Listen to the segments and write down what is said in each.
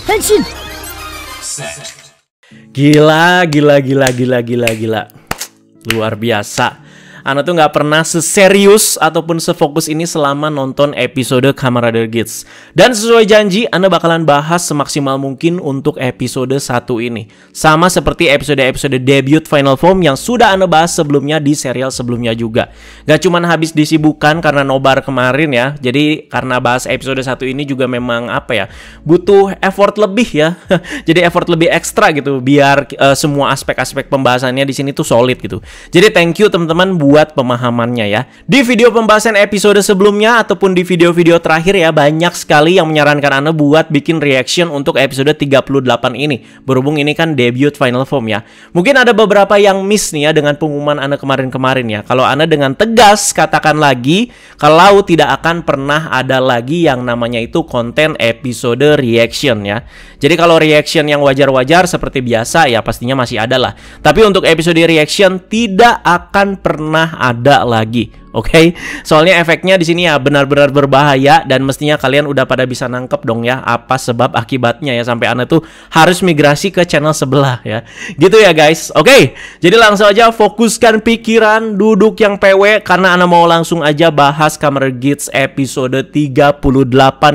Henshin. Gila. Luar biasa. Ana tuh nggak pernah seserius ataupun sefokus ini selama nonton episode Kamen Rider Geats. Dan sesuai janji, Ana bakalan bahas semaksimal mungkin untuk episode 1 ini. Sama seperti episode-episode debut Final Form yang sudah Ana bahas sebelumnya di serial sebelumnya juga. Gak cuman habis disibukkan karena nobar kemarin ya. Jadi karena bahas episode 1 ini juga memang butuh effort lebih ya. Jadi effort lebih ekstra gitu biar semua aspek-aspek pembahasannya di sini tuh solid gitu. Jadi thank you teman-teman buat pemahamannya ya. Di video pembahasan episode sebelumnya ataupun di video-video terakhir ya, banyak sekali yang menyarankan Ana buat bikin reaction untuk episode 38 ini. Berhubung ini kan debut Final Form ya. Mungkin ada beberapa yang miss nih ya dengan pengumuman Ana kemarin-kemarin ya. Kalau Ana dengan tegas katakan lagi kalau tidak akan pernah ada lagi yang namanya itu konten episode reaction ya. Jadi kalau reaction yang wajar-wajar seperti biasa ya pastinya masih ada lah. Tapi untuk episode reaction tidak akan pernah ada lagi. Oke, soalnya efeknya di sini ya benar-benar berbahaya dan mestinya kalian udah pada bisa nangkep dong ya apa sebab akibatnya ya sampai Ana tuh harus migrasi ke channel sebelah ya. Gitu ya guys. Oke, jadi langsung aja fokuskan pikiran, duduk yang PW karena Ana mau langsung aja bahas Kamen Rider Geats episode 38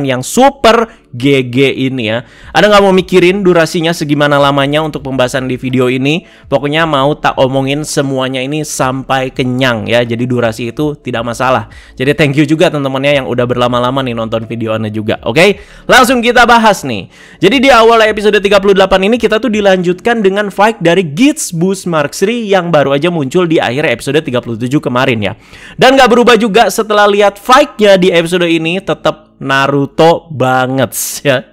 yang super GG ini ya. Ada nggak mau mikirin durasinya segimana lamanya untuk pembahasan di video ini? Pokoknya mau tak omongin semuanya ini sampai kenyang ya. Jadi durasi itu tidak masalah. Jadi thank you juga teman-temannya yang udah berlama-lama nih nonton video Ana juga. Oke, langsung kita bahas nih. Jadi di awal episode 38 ini kita tuh dilanjutkan dengan fight dari Geats Boost Mark III yang baru aja muncul di akhir episode 37 kemarin ya. Dan nggak berubah juga setelah lihat fight-nya di episode ini, tetap Naruto banget ya.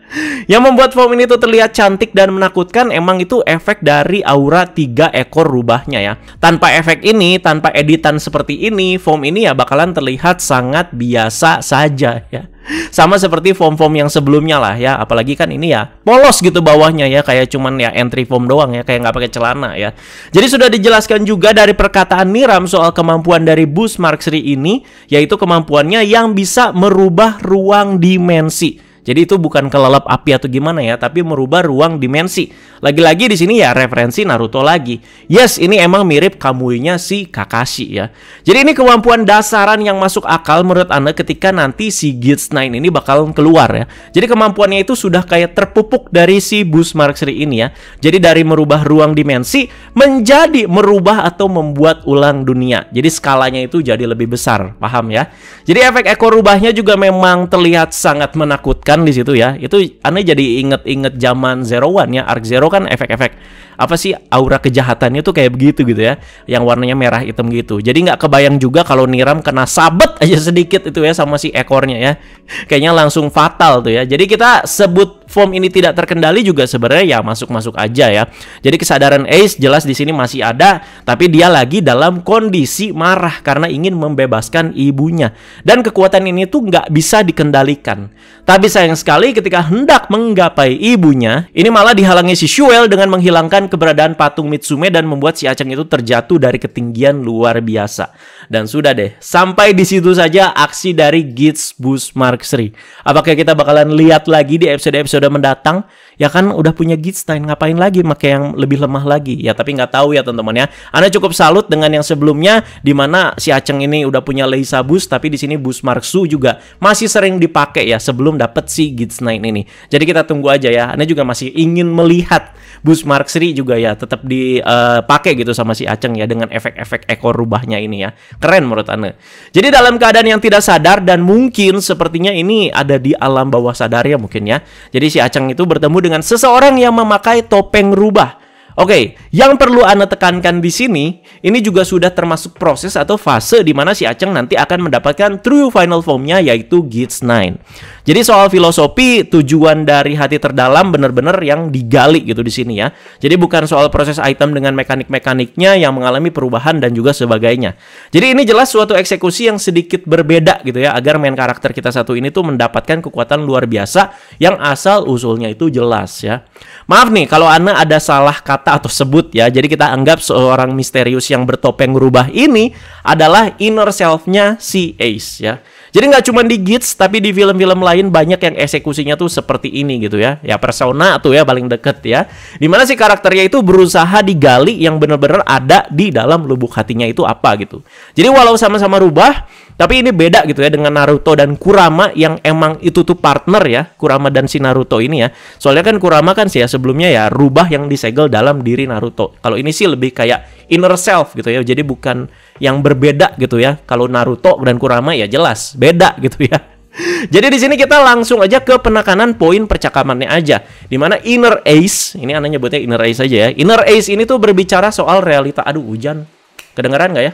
Yang membuat form ini tuh terlihat cantik dan menakutkan emang itu efek dari aura 3 ekor rubahnya ya. Tanpa efek ini, tanpa editan seperti ini, form ini ya bakalan terlihat sangat biasa saja ya. Sama seperti form-form yang sebelumnya lah ya. Apalagi kan ini ya polos gitu bawahnya ya, kayak cuman ya entry form doang ya, kayak nggak pakai celana ya. Jadi sudah dijelaskan juga dari perkataan Niram soal kemampuan dari Boost Mark III ini, yaitu kemampuannya yang bisa merubah ruang dimensi. Jadi itu bukan kelelep api atau gimana ya, tapi merubah ruang dimensi. Lagi-lagi di sini ya referensi Naruto lagi. Yes, ini emang mirip Kamui-nya si Kakashi ya. Jadi ini kemampuan dasaran yang masuk akal menurut Ana ketika nanti si Geats 9 ini bakal keluar ya. Jadi kemampuannya itu sudah kayak terpupuk dari si Boost Mark III ini ya. Jadi dari merubah ruang dimensi menjadi merubah atau membuat ulang dunia. Jadi skalanya itu jadi lebih besar, paham ya? Jadi efek ekor rubahnya juga memang terlihat sangat menakutkan di situ ya. Itu Ana jadi inget-inget zaman Zero One ya. Arc Zero kan efek-efek apa sih, aura kejahatannya tuh kayak begitu gitu ya, yang warnanya merah hitam gitu. Jadi nggak kebayang juga kalau Niram kena sabet aja sedikit itu ya sama si ekornya ya, kayaknya langsung fatal tuh ya. Jadi kita sebut form ini tidak terkendali juga sebenarnya ya masuk-masuk aja ya. Jadi kesadaran Ace jelas di sini masih ada, tapi dia lagi dalam kondisi marah karena ingin membebaskan ibunya. Dan kekuatan ini tuh nggak bisa dikendalikan. Tapi sayang sekali ketika hendak menggapai ibunya, ini malah dihalangi si Shuel dengan menghilangkan keberadaan patung Mitsume dan membuat si Aceng itu terjatuh dari ketinggian luar biasa. Dan sudah deh, sampai di situ saja aksi dari Geats Boost Mark III. Apakah kita bakalan lihat lagi di episode-episode mendatang? Ya kan udah punya Geats 9, ngapain lagi pakai yang lebih lemah lagi? Ya tapi nggak tahu ya teman-teman ya. Ana cukup salut dengan yang sebelumnya di mana si Aceng ini udah punya Leisa Boost, tapi di sini Boost Mark II juga masih sering dipakai ya sebelum dapet si Geats 9 ini. Jadi kita tunggu aja ya. Ana juga masih ingin melihat Boost Mark III juga ya tetap dipakai gitu sama si Aceng ya dengan efek-efek ekor rubahnya ini ya. Keren menurut Ana. Jadi dalam keadaan yang tidak sadar dan mungkin sepertinya ini ada di alam bawah sadar ya mungkin ya. Jadi si Aceng itu bertemu dengan seseorang yang memakai topeng rubah. Oke, yang perlu Ana tekankan di sini, ini juga sudah termasuk proses atau fase di mana si Aceng nanti akan mendapatkan true final form-nya yaitu Geats 9. Jadi soal filosofi, tujuan dari hati terdalam benar-benar yang digali gitu di sini ya. Jadi bukan soal proses item dengan mekanik-mekaniknya yang mengalami perubahan dan juga sebagainya. Jadi ini jelas suatu eksekusi yang sedikit berbeda gitu ya, agar main karakter kita satu ini tuh mendapatkan kekuatan luar biasa yang asal usulnya itu jelas ya. Maaf nih kalau Ana ada salah kata kata atau sebut ya. Jadi kita anggap seorang misterius yang bertopeng rubah ini adalah inner self-nya si Ace ya. Jadi nggak cuma di Gits, tapi di film-film lain banyak yang eksekusinya tuh seperti ini gitu ya. Ya Persona tuh ya paling deket ya. Dimana si karakternya itu berusaha digali yang benar-benar ada di dalam lubuk hatinya itu apa gitu. Jadi walau sama-sama rubah, tapi ini beda gitu ya dengan Naruto dan Kurama yang emang itu tuh partner ya. Kurama dan si Naruto ini ya. Soalnya kan Kurama kan sih ya sebelumnya ya rubah yang disegel dalam diri Naruto. Kalau ini sih lebih kayak inner self gitu ya. Jadi bukan yang berbeda gitu ya. Kalau Naruto dan Kurama ya jelas beda gitu ya. Jadi di sini kita langsung aja ke penekanan poin percakapannya aja. Dimana inner Ace, ini anaknya buatnya inner Ace aja ya. Inner Ace ini tuh berbicara soal realita. Aduh hujan, kedengeran nggak ya?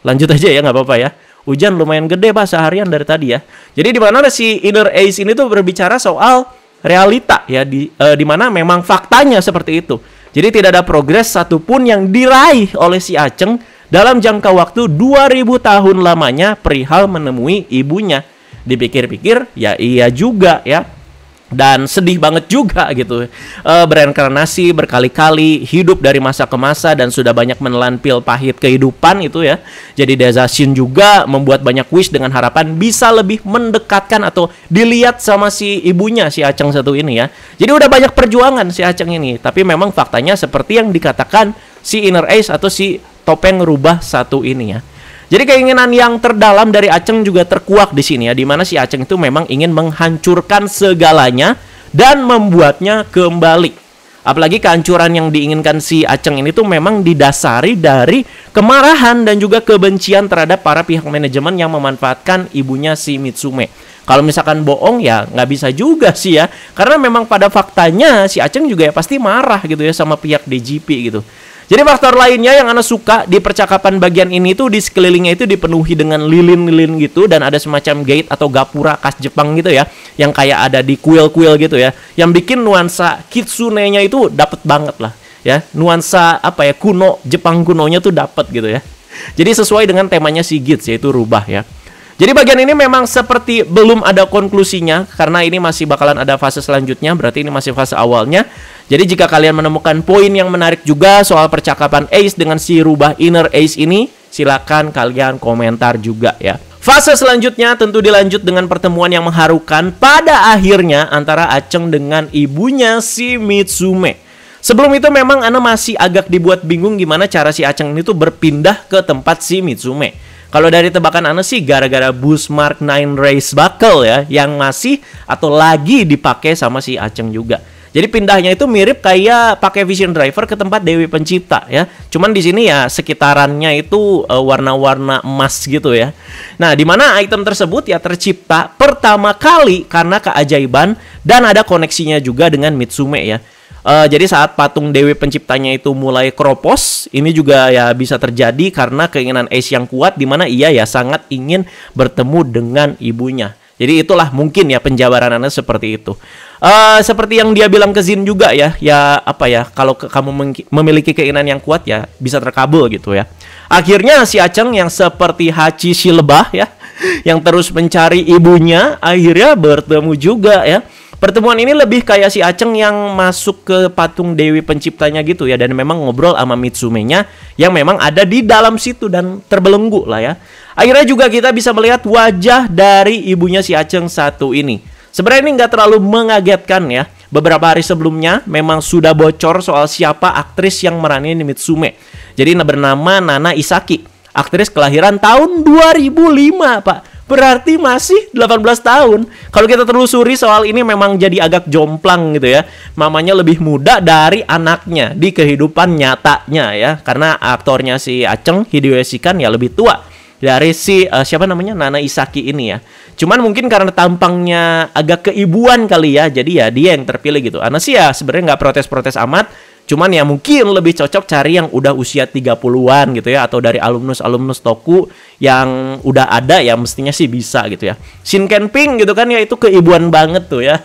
Lanjut aja ya, nggak apa-apa ya. Hujan lumayan gede pak seharian dari tadi ya. Jadi dimana si inner Ace ini tuh berbicara soal realita ya. Dimana memang faktanya seperti itu. Jadi tidak ada progres satupun yang diraih oleh si Aceng dalam jangka waktu 2000 tahun lamanya perihal menemui ibunya. Dipikir-pikir, ya iya juga ya. Dan sedih banget juga gitu. Bereinkarnasi berkali-kali, hidup dari masa ke masa dan sudah banyak menelan pil pahit kehidupan itu ya. Jadi Dazashin juga membuat banyak wish dengan harapan bisa lebih mendekatkan atau dilihat sama si ibunya, si Aceng satu ini ya. Jadi udah banyak perjuangan si Aceng ini. Tapi memang faktanya seperti yang dikatakan si Inner Ace atau si topeng rubah satu ini ya. Jadi keinginan yang terdalam dari Aceng juga terkuak di sini ya, di mana si Aceng itu memang ingin menghancurkan segalanya dan membuatnya kembali. Apalagi kehancuran yang diinginkan si Aceng ini tuh memang didasari dari kemarahan dan juga kebencian terhadap para pihak manajemen yang memanfaatkan ibunya si Mitsume. Kalau misalkan bohong ya nggak bisa juga sih ya, karena memang pada faktanya si Aceng juga ya pasti marah gitu ya sama pihak DJP gitu. Jadi faktor lainnya yang Ana suka di percakapan bagian ini tuh di sekelilingnya itu dipenuhi dengan lilin-lilin gitu dan ada semacam gate atau gapura khas Jepang gitu ya, yang kayak ada di kuil-kuil gitu ya, yang bikin nuansa kitsune-nya itu dapet banget lah ya, nuansa apa ya kuno Jepang kunonya tuh dapet gitu ya. Jadi sesuai dengan temanya si Gits yaitu rubah ya. Jadi bagian ini memang seperti belum ada konklusinya karena ini masih bakalan ada fase selanjutnya, berarti ini masih fase awalnya. Jadi jika kalian menemukan poin yang menarik juga soal percakapan Ace dengan si rubah inner Ace ini, silakan kalian komentar juga ya. Fase selanjutnya tentu dilanjut dengan pertemuan yang mengharukan pada akhirnya antara Aceng dengan ibunya si Mitsume. Sebelum itu memang Ana masih agak dibuat bingung gimana cara si Aceng ini tuh berpindah ke tempat si Mitsume. Kalau dari tebakan Ana sih gara-gara boost Mark 9 Race Buckle ya, yang masih atau lagi dipakai sama si Aceng juga. Jadi pindahnya itu mirip kayak pakai Vision Driver ke tempat Dewi Pencipta ya. Cuman di sini ya sekitarannya itu warna-warna emas gitu ya. Nah, di mana item tersebut ya tercipta pertama kali karena keajaiban dan ada koneksinya juga dengan Mitsume ya. Jadi saat patung Dewi Penciptanya itu mulai kropos, ini juga ya bisa terjadi karena keinginan Ace yang kuat di mana ia ya sangat ingin bertemu dengan ibunya. Jadi itulah mungkin ya penjabaran Anda seperti itu. Seperti yang dia bilang ke Zin juga ya apa ya, kalau kamu memiliki keinginan yang kuat ya bisa terkabul gitu ya. Akhirnya si Aceng yang seperti Hachi si lebah ya, yang terus mencari ibunya, akhirnya bertemu juga ya. Pertemuan ini lebih kayak si Aceng yang masuk ke patung Dewi Penciptanya gitu ya, dan memang ngobrol sama Mitsume-nya yang memang ada di dalam situ dan terbelenggu lah ya. Akhirnya juga kita bisa melihat wajah dari ibunya si Aceng satu ini. Sebenarnya ini nggak terlalu mengagetkan ya. Beberapa hari sebelumnya memang sudah bocor soal siapa aktris yang meranin Mitsume. Jadi bernama Nana Isaki, aktris kelahiran tahun 2005 Pak. Berarti masih 18 tahun. Kalau kita telusuri soal ini memang jadi agak jomplang gitu ya. Mamanya lebih muda dari anaknya di kehidupan nyatanya ya. Karena aktornya si Aceng, Hideo Shikan ya lebih tua dari si siapa namanya Nana Isaki ini ya. Cuman mungkin karena tampangnya agak keibuan kali ya, jadi ya dia yang terpilih gitu. Ana sih ya sebenarnya nggak protes-protes amat. Cuman ya mungkin lebih cocok cari yang udah usia 30-an gitu ya, atau dari alumnus Toku yang udah ada ya mestinya sih bisa gitu ya. Shinkenping gitu kan ya, itu keibuan banget tuh ya.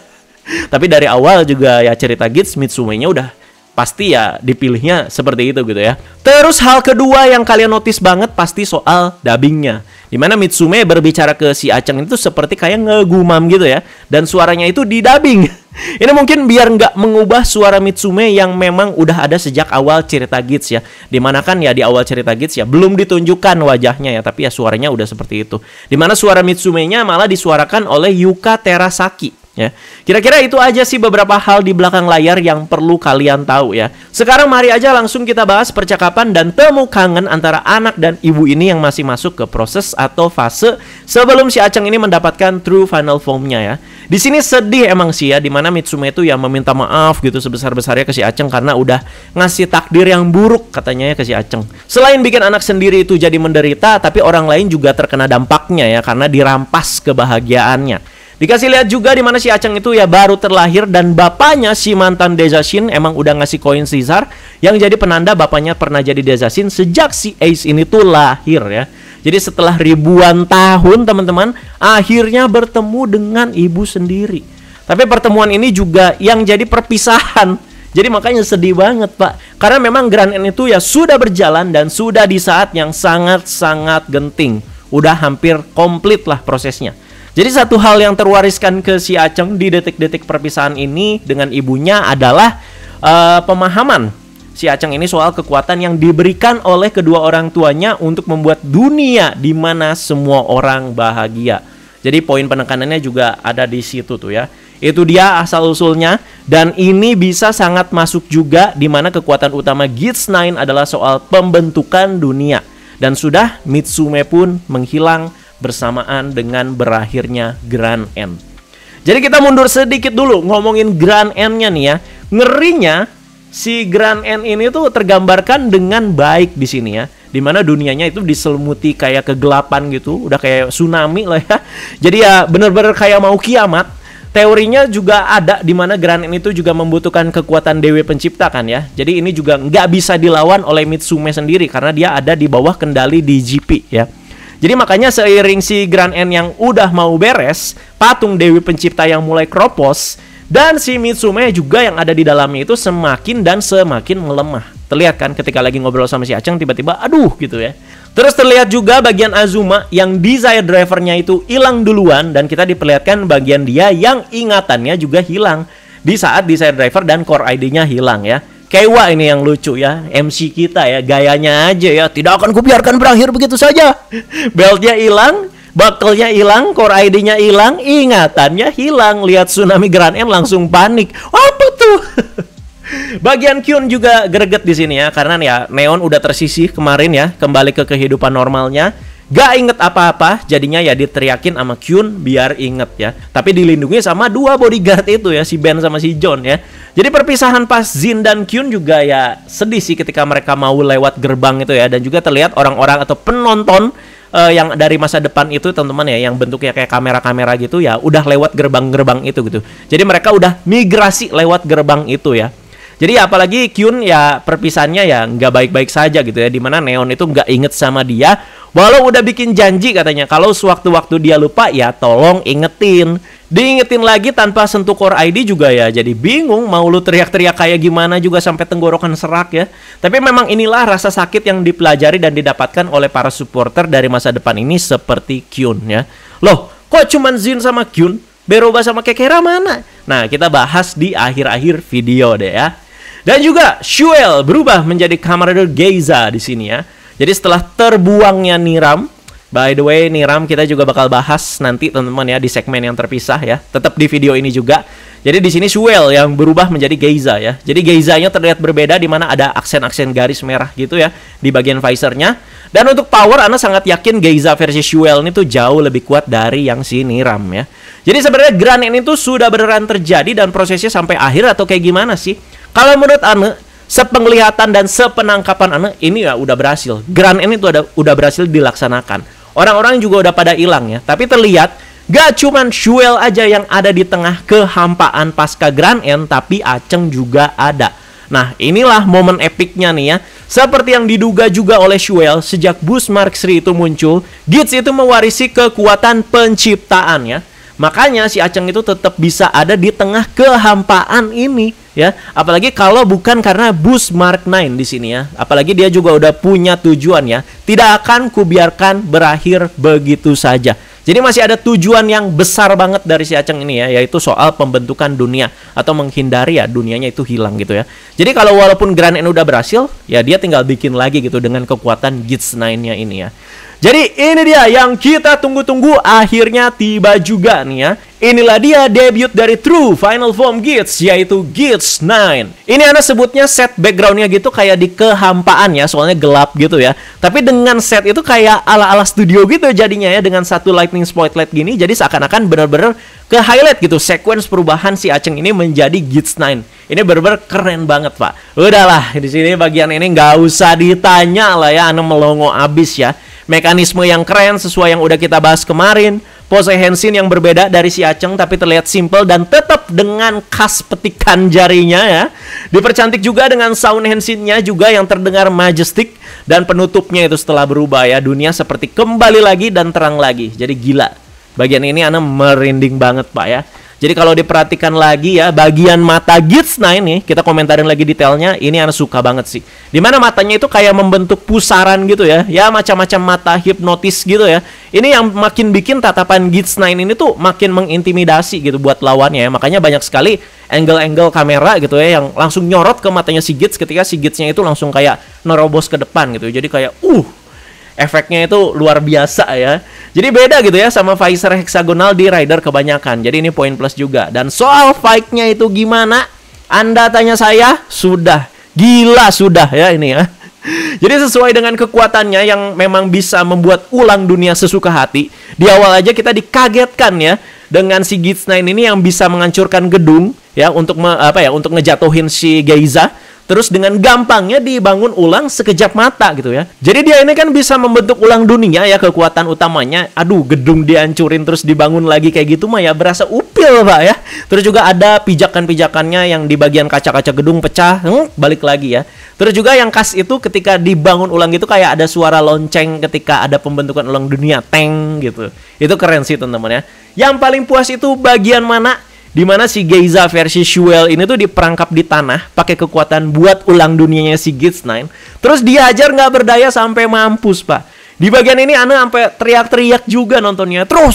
Tapi dari awal juga ya cerita Gits Mitsume-nya udah pasti ya dipilihnya seperti itu gitu ya. Terus hal kedua yang kalian notice banget pasti soal dubbingnya. Dimana Mitsume berbicara ke si Aceng itu seperti kayak ngegumam gitu ya, dan suaranya itu didubbing. Ini mungkin biar nggak mengubah suara Mitsume yang memang udah ada sejak awal cerita Gits ya. Dimana kan ya di awal cerita Gits ya belum ditunjukkan wajahnya ya, tapi ya suaranya udah seperti itu. Dimana suara Mitsume-nya malah disuarakan oleh Yuka Terasaki ya. Kira-kira itu aja sih beberapa hal di belakang layar yang perlu kalian tahu ya. Sekarang mari aja langsung kita bahas percakapan dan temu kangen antara anak dan ibu ini yang masih masuk ke proses atau fase sebelum si Aceng ini mendapatkan true final form-nya ya. Di sini sedih emang sih ya, dimana Mitsume itu ya meminta maaf gitu sebesar-besarnya ke si Aceng karena udah ngasih takdir yang buruk katanya ya ke si Aceng. Selain bikin anak sendiri itu jadi menderita, tapi orang lain juga terkena dampaknya ya karena dirampas kebahagiaannya. Dikasih lihat juga di mana si Aceng itu ya baru terlahir dan bapaknya si mantan Dezashin emang udah ngasih koin Caesar yang jadi penanda bapaknya pernah jadi Dezashin sejak si Ace ini tuh lahir ya. Jadi setelah ribuan tahun teman-teman akhirnya bertemu dengan ibu sendiri. Tapi pertemuan ini juga yang jadi perpisahan. Jadi makanya sedih banget Pak. Karena memang Grand End itu ya sudah berjalan dan sudah di saat yang sangat-sangat genting. Udah hampir komplit lah prosesnya. Jadi satu hal yang terwariskan ke si Aceng di detik-detik perpisahan ini dengan ibunya adalah pemahaman si Aceng ini soal kekuatan yang diberikan oleh kedua orang tuanya untuk membuat dunia di mana semua orang bahagia. Jadi poin penekanannya juga ada di situ tuh ya. Itu dia asal-usulnya dan ini bisa sangat masuk juga di mana kekuatan utama Gits 9 adalah soal pembentukan dunia. Dan sudah Mitsume pun menghilang bersamaan dengan berakhirnya Grand End. Jadi kita mundur sedikit dulu ngomongin Grand End-nya nih ya. Ngerinya si Grand End ini tuh tergambarkan dengan baik di sini ya. Dimana dunianya itu diselimuti kayak kegelapan gitu, udah kayak tsunami lah ya. Jadi ya bener-bener kayak mau kiamat. Teorinya juga ada di mana Grand End itu juga membutuhkan kekuatan Dewi Pencipta kan ya. Jadi ini juga nggak bisa dilawan oleh Mitsume sendiri karena dia ada di bawah kendali DGP ya. Jadi makanya seiring si Grand End yang udah mau beres, patung Dewi Pencipta yang mulai kropos, dan si Mitsume juga yang ada di dalamnya itu semakin dan semakin melemah. Terlihat kan ketika lagi ngobrol sama si Aceng tiba-tiba aduh gitu ya. Terus terlihat juga bagian Azuma yang desire drivernya itu hilang duluan dan kita diperlihatkan bagian dia yang ingatannya juga hilang di saat desire driver dan core ID-nya hilang ya. Kewa ini yang lucu ya, MC kita ya, gayanya aja ya, tidak akan kubiarkan berakhir begitu saja. Beltnya hilang, buckle-nya hilang, core ID-nya hilang, ingatannya hilang. Lihat tsunami Grand End langsung panik. Apa tuh? Bagian Kyun juga greget di sini ya, karena ya Neon udah tersisih kemarin ya, kembali ke kehidupan normalnya. Gak inget apa-apa, jadinya ya diteriakin sama Kyun biar inget ya. Tapi dilindungi sama dua bodyguard itu ya, si Ben sama si John ya. Jadi perpisahan pas Jin dan Kyun juga ya sedih sih ketika mereka mau lewat gerbang itu ya. Dan juga terlihat orang-orang atau penonton yang dari masa depan itu teman-teman ya, yang bentuknya kayak kamera-kamera gitu ya, udah lewat gerbang-gerbang itu gitu. Jadi mereka udah migrasi lewat gerbang itu ya. Jadi apalagi Kyun ya perpisahannya ya nggak baik-baik saja gitu ya. Dimana Neon itu nggak inget sama dia. Walau udah bikin janji katanya kalau sewaktu-waktu dia lupa ya tolong ingetin. Diingetin lagi tanpa sentuh core ID juga ya. Jadi bingung mau lu teriak-teriak kayak gimana juga sampai tenggorokan serak ya. Tapi memang inilah rasa sakit yang dipelajari dan didapatkan oleh para supporter dari masa depan ini seperti Kyun ya. Loh kok cuman Jin sama Kyun? Beroba sama Kekera mana? Nah kita bahas di akhir-akhir video deh ya. Dan juga Shuel berubah menjadi Kamen Rider Geiza di sini ya. Jadi setelah terbuangnya Niram, by the way Niram kita juga bakal bahas nanti teman-teman ya di segmen yang terpisah ya. Tetap di video ini juga. Jadi di sini Shuel yang berubah menjadi Geiza ya. Jadi Geizanya terlihat berbeda di mana ada aksen-aksen garis merah gitu ya di bagian visornya. Dan untuk power Ana sangat yakin Geiza versi Shuel ini tuh jauh lebih kuat dari yang si Niram ya. Jadi sebenarnya Grand End itu sudah beneran terjadi dan prosesnya sampai akhir atau kayak gimana sih? Kalau menurut Ana, sepenglihatan dan sepenangkapan Ana ini ya udah berhasil. Grand End itu udah berhasil dilaksanakan. Orang-orang juga udah pada hilang ya. Tapi terlihat gak cuman Shuel aja yang ada di tengah kehampaan pasca Grand End, tapi Aceng juga ada. Nah inilah momen epicnya nih ya. Seperti yang diduga juga oleh Shuel, sejak Boost Mark III itu muncul, Gits itu mewarisi kekuatan penciptaan ya. Makanya si Aceng itu tetap bisa ada di tengah kehampaan ini ya. Apalagi kalau bukan karena boost Mark 9 di sini ya. Apalagi dia juga udah punya tujuan ya. Tidak akan kubiarkan berakhir begitu saja. Jadi masih ada tujuan yang besar banget dari si Aceng ini ya, yaitu soal pembentukan dunia atau menghindari ya dunianya itu hilang gitu ya. Jadi kalau walaupun Grand N udah berhasil, ya dia tinggal bikin lagi gitu dengan kekuatan Gits 9-nya ini ya. Jadi ini dia yang kita tunggu-tunggu akhirnya tiba juga nih ya. Inilah dia debut dari True Final Form Gits, yaitu Gits 9. Ini Ana sebutnya set backgroundnya gitu kayak di kehampaan ya, soalnya gelap gitu ya. Tapi dengan set itu kayak ala-ala studio gitu jadinya ya, dengan satu lightning spotlight gini. Jadi seakan-akan bener-bener ke highlight gitu sequence perubahan si Aceng ini menjadi Gits 9. Ini bener-bener keren banget pak. Udahlah di sini bagian ini nggak usah ditanya lah ya, Ana melongo abis ya. Mekanisme yang keren sesuai yang udah kita bahas kemarin. Pose Henshin yang berbeda dari si Aceng tapi terlihat simple dan tetap dengan khas petikan jarinya ya. Dipercantik juga dengan sound Henshin-nya juga yang terdengar majestic. Dan penutupnya itu setelah berubah ya, dunia seperti kembali lagi dan terang lagi. Jadi gila. Bagian ini Ana merinding banget pak ya. Jadi kalau diperhatikan lagi ya, bagian mata Gits 9 nih, kita komentarin lagi detailnya, ini Ana suka banget sih. Dimana matanya itu kayak membentuk pusaran gitu ya, ya macam-macam mata hipnotis gitu ya. Ini yang makin bikin tatapan Gits 9 ini tuh makin mengintimidasi gitu buat lawannya ya. Makanya banyak sekali angle-angle kamera gitu ya, yang langsung nyorot ke matanya si Gits ketika si Gitsnya itu langsung kayak nerobos ke depan gitu. Jadi kayak efeknya itu luar biasa ya. Jadi beda gitu ya sama visor heksagonal di Rider kebanyakan. Jadi ini poin plus juga. Dan soal fight-nya itu gimana? Anda tanya saya, sudah. Gila sudah ya ini ya. Jadi sesuai dengan kekuatannya yang memang bisa membuat ulang dunia sesuka hati. Di awal aja kita dikagetkan ya dengan si Gits 9 ini yang bisa menghancurkan gedung ya untuk untuk ngejatuhin si Geiza. Terus dengan gampangnya dibangun ulang sekejap mata gitu ya. Jadi dia ini kan bisa membentuk ulang dunia ya, kekuatan utamanya. Aduh, gedung dihancurin terus dibangun lagi kayak gitu mah ya berasa upil pak ya. Terus juga ada pijakan-pijakannya yang di bagian kaca-kaca gedung pecah, balik lagi ya. Terus juga yang khas itu ketika dibangun ulang gitu kayak ada suara lonceng ketika ada pembentukan ulang dunia, teng gitu. Itu keren sih teman-teman ya. Yang paling puas itu bagian mana? Dimana si Geiza versi Shuel ini tuh diperangkap di tanah pakai kekuatan buat ulang dunianya si Gits 9. Terus diajar nggak berdaya sampai mampus pak. Di bagian ini Ana sampai teriak-teriak juga nontonnya. Terus.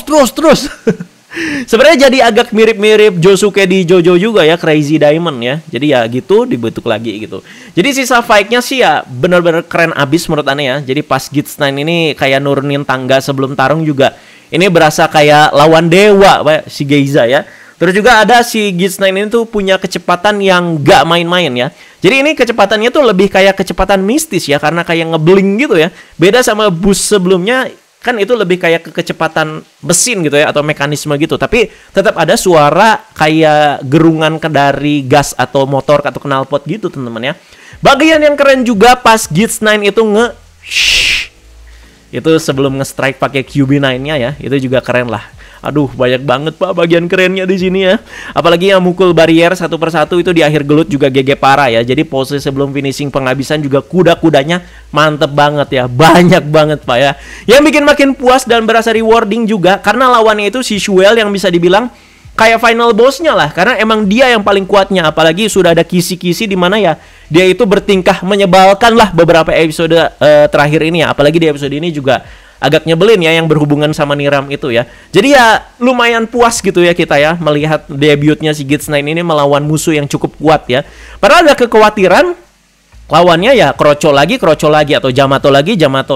Sebenarnya jadi agak mirip-mirip Josuke di Jojo juga ya, Crazy Diamond ya. Jadi ya gitu dibentuk lagi gitu. Jadi sisa fight-nya sih ya bener-bener keren abis menurut Ana ya. Jadi pas Gits 9 ini kayak nurunin tangga sebelum tarung juga. Ini berasa kayak lawan dewa pak, si Geiza ya. Terus juga ada si Gits 9 ini tuh punya kecepatan yang gak main-main ya. Jadi ini kecepatannya tuh lebih kayak kecepatan mistis ya, karena kayak ngebling gitu ya. Beda sama bus sebelumnya, kan itu lebih kayak ke kecepatan mesin gitu ya, atau mekanisme gitu. Tapi tetap ada suara kayak gerungan dari gas atau motor atau knalpot gitu teman-teman ya. Bagian yang keren juga pas Gits 9 itu itu sebelum nge-strike pakai QB9-nya ya, itu juga keren lah. Aduh, banyak banget pak bagian kerennya di sini ya. Apalagi yang mukul barrier satu persatu itu di akhir gelut juga GG parah ya. Jadi pose sebelum finishing penghabisan juga kuda-kudanya mantep banget ya. Banyak banget pak ya. Yang bikin makin puas dan berasa rewarding juga karena lawannya itu si Shuel yang bisa dibilang kayak final bossnya lah. Karena emang dia yang paling kuatnya. Apalagi sudah ada kisi-kisi di mana ya dia itu bertingkah menyebalkan lah beberapa episode terakhir ini ya. Apalagi di episode ini juga agak nyebelin ya yang berhubungan sama Niram itu ya. Jadi ya lumayan puas gitu ya kita ya melihat debutnya si Gits 9 ini melawan musuh yang cukup kuat ya. Padahal ada kekhawatiran lawannya ya kroco lagi atau Jamato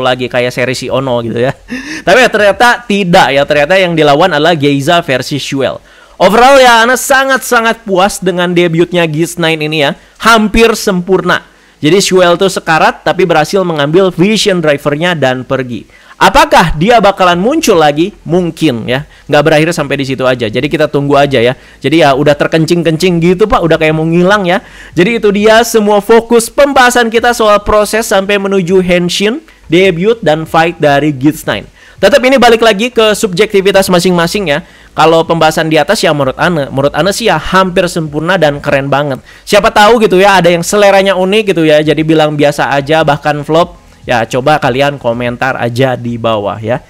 lagi kayak seri si Ono gitu ya. Tapi ya ternyata tidak ya, ternyata yang dilawan adalah Geiza versi Shuel. Overall ya Ana sangat-sangat puas dengan debutnya Gits 9 ini ya. Hampir sempurna. Jadi Shuel tuh sekarat tapi berhasil mengambil vision drivernya dan pergi. Apakah dia bakalan muncul lagi? Mungkin ya. Nggak berakhir sampai di situ aja. Jadi kita tunggu aja ya. Jadi ya udah terkencing-kencing gitu pak. Udah kayak mau ngilang ya. Jadi itu dia semua fokus pembahasan kita soal proses sampai menuju Henshin, debut, dan fight dari Gits 9. Tetap ini balik lagi ke subjektivitas masing-masing ya. Kalau pembahasan di atas ya menurut Ana sih ya hampir sempurna dan keren banget. Siapa tahu gitu ya ada yang seleranya unik gitu ya. Jadi bilang biasa aja bahkan flop. Ya coba kalian komentar aja di bawah ya.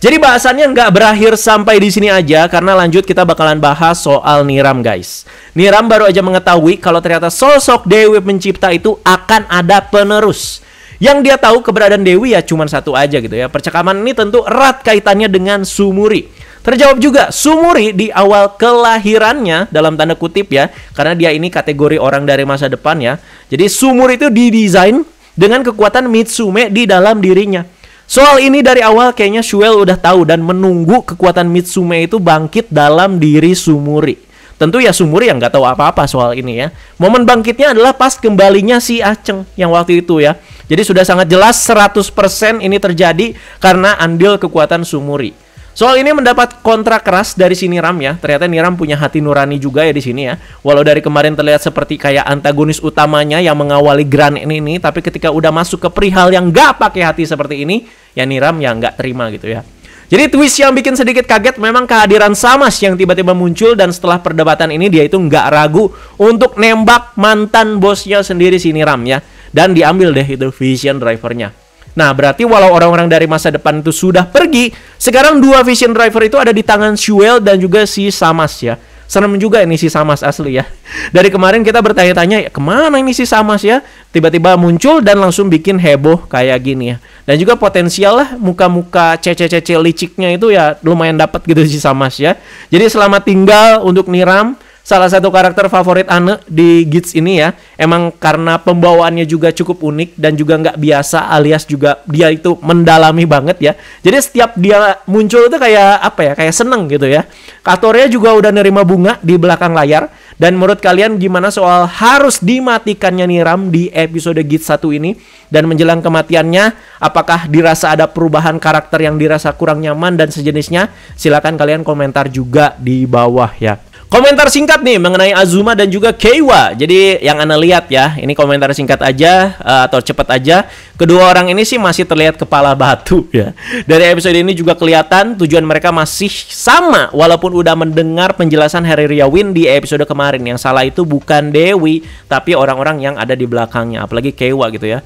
Jadi bahasannya nggak berakhir sampai di sini aja, karena lanjut kita bakalan bahas soal Niram, guys. Niram baru aja mengetahui kalau ternyata sosok Dewi Pencipta itu akan ada penerus. Yang dia tahu keberadaan Dewi ya cuma satu aja gitu ya. Percakapan ini tentu erat kaitannya dengan Sumuri. Terjawab juga Sumuri di awal kelahirannya, dalam tanda kutip ya, karena dia ini kategori orang dari masa depan ya. Jadi Sumuri itu didesain dengan kekuatan Mitsume di dalam dirinya. Soal ini dari awal kayaknya Shuel udah tahu dan menunggu kekuatan Mitsume itu bangkit dalam diri Sumuri. Tentu ya Sumuri yang nggak tahu apa-apa soal ini ya. Momen bangkitnya adalah pas kembalinya si Aceng yang waktu itu ya. Jadi sudah sangat jelas 100% ini terjadi karena andil kekuatan Sumuri. Soal ini mendapat kontra keras dari si Niram ya. Ternyata Niram punya hati nurani juga ya di sini ya. Walau dari kemarin terlihat seperti kayak antagonis utamanya yang mengawali Grand ini, tapi ketika udah masuk ke perihal yang nggak pakai hati seperti ini, ya Niram ya nggak terima gitu ya. Jadi twist yang bikin sedikit kaget memang kehadiran Samas yang tiba-tiba muncul, dan setelah perdebatan ini dia itu nggak ragu untuk nembak mantan bosnya sendiri si Niram ya. Dan diambil deh itu Vision Driver-nya. Nah, berarti walau orang-orang dari masa depan itu sudah pergi, sekarang dua Vision Driver itu ada di tangan Shuel dan juga si Samas ya. Serem juga ini si Samas asli ya. Dari kemarin kita bertanya-tanya, kemana ini si Samas ya? Tiba-tiba muncul dan langsung bikin heboh kayak gini ya. Dan juga potensial lah muka-muka cece-cece liciknya itu ya lumayan dapat gitu si Samas ya. Jadi selamat tinggal untuk Niram. Salah satu karakter favorit Ane di Gits ini ya. Emang karena pembawaannya juga cukup unik dan juga nggak biasa, alias juga dia itu mendalami banget ya. Jadi setiap dia muncul itu kayak apa ya, kayak seneng gitu ya. Katornya juga udah nerima bunga di belakang layar. Dan menurut kalian gimana soal harus dimatikannya Niram di episode Gits 1 ini? Dan menjelang kematiannya, apakah dirasa ada perubahan karakter yang dirasa kurang nyaman dan sejenisnya? Silakan kalian komentar juga di bawah ya. Komentar singkat nih mengenai Azuma dan juga Keiwa. Jadi yang Anda lihat ya, ini komentar singkat aja atau cepat aja. Kedua orang ini sih masih terlihat kepala batu ya. Dari episode ini juga kelihatan tujuan mereka masih sama, walaupun udah mendengar penjelasan Harry Riawin di episode kemarin. Yang salah itu bukan Dewi, tapi orang-orang yang ada di belakangnya, apalagi Keiwa gitu ya.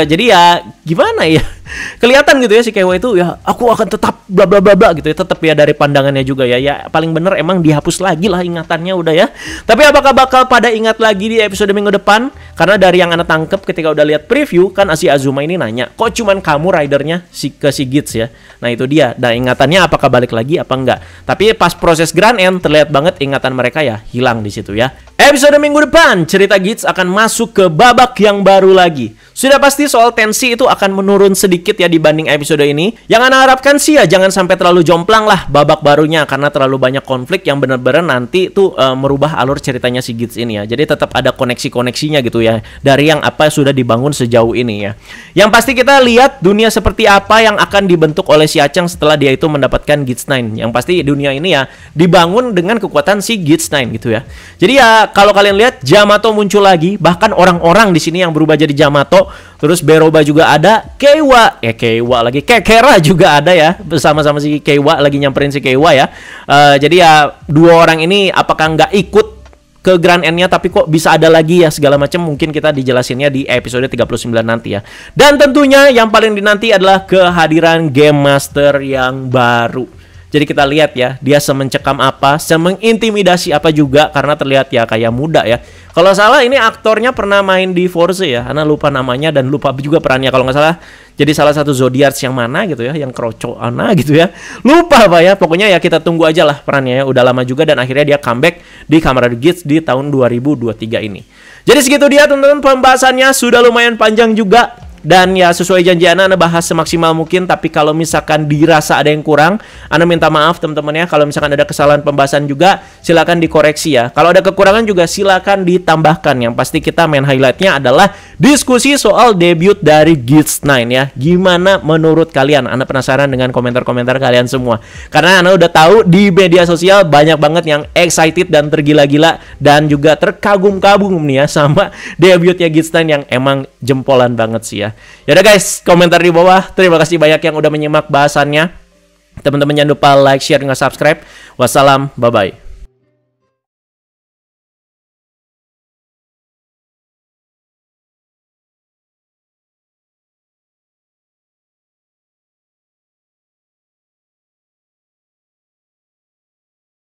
Jadi ya gimana ya? Kelihatan gitu ya si Keiwa itu ya, aku akan tetap bla bla bla bla gitu ya, tetap ya dari pandangannya juga ya. Ya paling bener emang dihapus lagi lah ingatannya udah ya. Tapi apakah bakal pada ingat lagi di episode minggu depan? Karena dari yang Anda tangkep ketika udah lihat preview kan si Azuma ini nanya, kok cuman kamu ridernya ke si Gits ya? Nah itu dia. Dan ingatannya apakah balik lagi apa enggak? Tapi pas proses Grand End terlihat banget ingatan mereka ya hilang di situ ya. Episode minggu depan cerita Gits akan masuk ke babak yang baru lagi. Sudah pasti soal tensi itu akan menurun sedikit ya dibanding episode ini. Yang Anda harapkan sih ya jangan sampai terlalu jomplang lah babak barunya, karena terlalu banyak konflik yang benar-benar nanti tuh merubah alur ceritanya si Gits ini ya. Jadi tetap ada koneksi-koneksinya gitu ya dari yang apa sudah dibangun sejauh ini ya. Yang pasti kita lihat dunia seperti apa yang akan dibentuk oleh si Aceng setelah dia itu mendapatkan Gits 9. Yang pasti dunia ini ya dibangun dengan kekuatan si Gits 9 gitu ya. Jadi ya kalau kalian lihat Yamato muncul lagi, bahkan orang-orang di sini yang berubah jadi Yamato. Terus Beroba juga ada, Keiwa lagi, Kekera juga ada ya, bersama-sama si Keiwa lagi nyamperin si Keiwa ya. Jadi ya dua orang ini apakah nggak ikut ke Grand End-nya, tapi kok bisa ada lagi ya segala macam, mungkin kita dijelasinnya di episode 39 nanti ya. Dan tentunya yang paling dinanti adalah kehadiran Game Master yang baru. Jadi kita lihat ya, dia semencekam apa, semengintimidasi apa juga, karena terlihat ya kayak muda ya. Kalau salah ini aktornya pernah main di Force ya, Ana lupa namanya dan lupa juga perannya kalau nggak salah. Jadi salah satu Zodiarts yang mana gitu ya, yang kroco Ana gitu ya. Lupa Pak ya, pokoknya ya kita tunggu aja lah perannya ya, udah lama juga dan akhirnya dia comeback di Kamen Rider Gits di tahun 2023 ini. Jadi segitu dia teman-teman pembahasannya, sudah lumayan panjang juga. Dan ya sesuai janji Ana bahas semaksimal mungkin. Tapi kalau misalkan dirasa ada yang kurang, Ana minta maaf teman-teman ya. Kalau misalkan ada kesalahan pembahasan juga, silakan dikoreksi ya. Kalau ada kekurangan juga silakan ditambahkan. Yang pasti kita main highlightnya adalah diskusi soal debut dari Gits 9 ya. Gimana menurut kalian? Ana penasaran dengan komentar-komentar kalian semua. Karena Ana udah tahu di media sosial banyak banget yang excited dan tergila-gila dan juga terkagum-kagum nih ya sama debutnya Gits 9 yang emang jempolan banget sih ya. Yaudah guys, komentar di bawah. Terima kasih banyak yang udah menyimak bahasannya. Teman-teman jangan lupa like, share, dan subscribe. Wassalam, bye-bye.